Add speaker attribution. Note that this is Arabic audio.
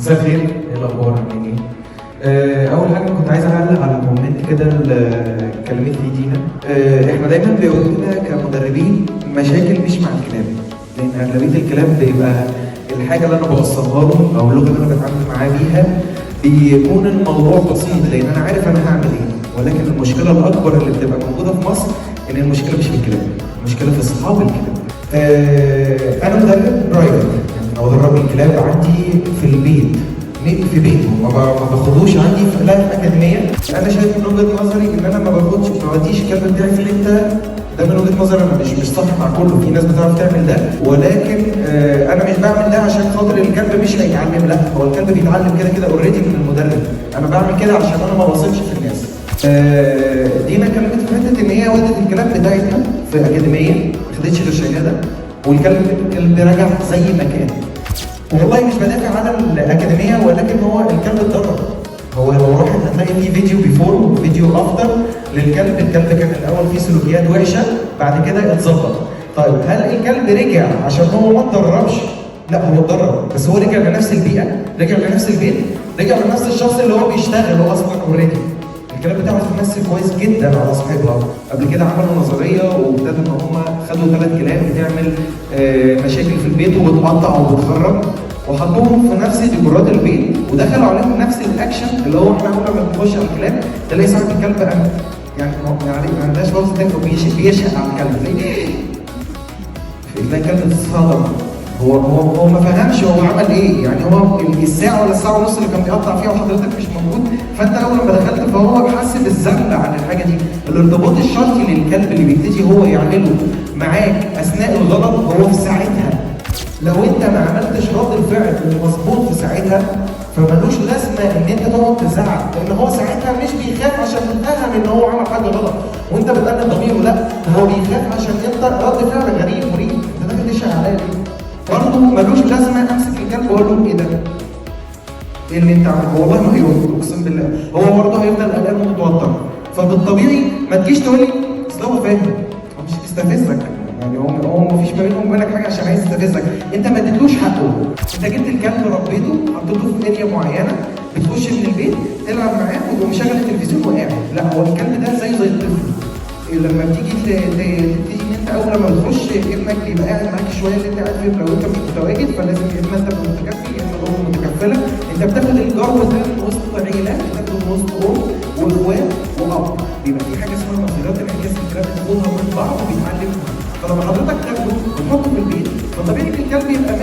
Speaker 1: مساء الخير، ايه الاخبار؟ عاملين ايه؟ اول حاجه كنت عايز اعلق على الكومنت كده اللي اتكلمت فيه دينا. احنا دايما بيواجهنا كمدربين مشاكل مش مع الكلاب، لان اغلبيه الكلاب بيبقى الحاجه اللي انا بوصلها له او اللغه اللي انا بتعامل معاه بيها بيكون الموضوع بسيط، لان انا عارف انا هعمل ايه. ولكن المشكله الاكبر اللي بتبقى موجوده في مصر ان المشكله مش في الكلاب، المشكله في اصحاب الكلاب. انا مدرب برايفت، يعني بدرب الكلاب عندي في البيت، في بيته، ما باخدوش عندي في اكاديميه. انا شايف من وجهه نظري ان انا ما بديش الكلب بتاعي في حته. ده من وجهه نظري انا مش صح مع كله، في ناس بتعرف تعمل ده، ولكن انا مش بعمل ده عشان خاطر الكلب مش هيتعلم، لا، هو الكلب بيتعلم كده كده اوريدي من المدرب. انا بعمل كده عشان انا ما بثقش في الناس. دينا كلمت في حته ان هي ودت الكلاب بتاعتها في اكاديميه ما خدتش غير شهاده، والكلب رجع زي ما كان. والله مش بدافع عن الاكاديميه، ولكن هو الكلب اتدرب. هو لو رحت هتلاقي في فيديو بيفور وفيديو افتر للكلب. الكلب كان الاول فيه سلوكيات وحشه، بعد كده اتظبط. طيب هل الكلب رجع عشان هو ما اتدربش؟ لا، هو اتدرب، بس هو رجع لنفس البيئه، رجع لنفس البيت، رجع لنفس الشخص اللي هو بيشتغل هو اصلا اوريدي. الكلاب بتعرف تمثل كويس جدا على صاحبها. قبل كده عملوا نظريه وابتدوا ان هم خدوا 3 كلاب بتعمل مشاكل في البيت وبتقطع وبتخرب، وحطوهم في نفس ديكورات البيت ودخلوا عليهم نفس الاكشن اللي هو احنا اول ما بنخش على الكلاب تلاقي صاحب الكلب يعني ما عندهاش فرصه تنفع، بيشهق على الكلب، تلاقي الكلب تتصادم. هو ما فهمش هو عمل ايه، يعني هو الساعه ولا الساعه ونص اللي كان بيقطع فيها وحضرتك مش موجود، فانت اول ما دخلت فهو حس بالذنب عن الحاجه دي. الارتباط الشرطي للكلب اللي بيبتدي هو يعمله معاك اثناء الغلط هو في ساعتها. لو انت ما عملتش رد الفعل المظبوط في ساعتها فمالوش لازمه ان انت تقعد تزعق، لان هو ساعتها مش بيخاف عشان فاهم ان هو عمل حاجه غلط وانت بتقلل ضميره، لا، هو بيخاف عشان انت رد فعل غريب مريب، انت داخل تشهق عليا ليه؟ برضه ملوش لازمه امسك الكلب واقول له ايه ده؟ ايه اللي انت عامله؟ والله ما هيرد، اقسم بالله هو برضه هيفضل قلقان ومتوتر. فبالطبيعي ما تجيش تقول لي اصل هو فاهم، هو مش هيستفزك، يعني هو ما فيش ما بينهم وبينك حاجه عشان عايز يستفزك، انت ما اديتلوش حقه. انت جبت الكلب ربيته حطيته في اريا معينه، بتخش من البيت تلعب معاه وتقوم مشغل التلفزيون وقاعد، لا، هو الكلب ده زي الطفل. لما بتيجي تبتدي ان انت اول لما بتخش ابنك بيبقى قاعد معاك شويه اللي انت قاعد فيه، لو انت مش متواجد فلازم يا اما انت متكفل يا اما الام متكفله. انت بتاخد الجرو ده من وسط عيلات، بتاخده من وسط ام واخوات واب، بيبقى في حاجه اسمها نظريات انعكاس الكلاب، بتاخدها من بعض وبيتعلم. فلما حضرتك تاخده وتحطه في البيت فطبيعي الكلب يبقى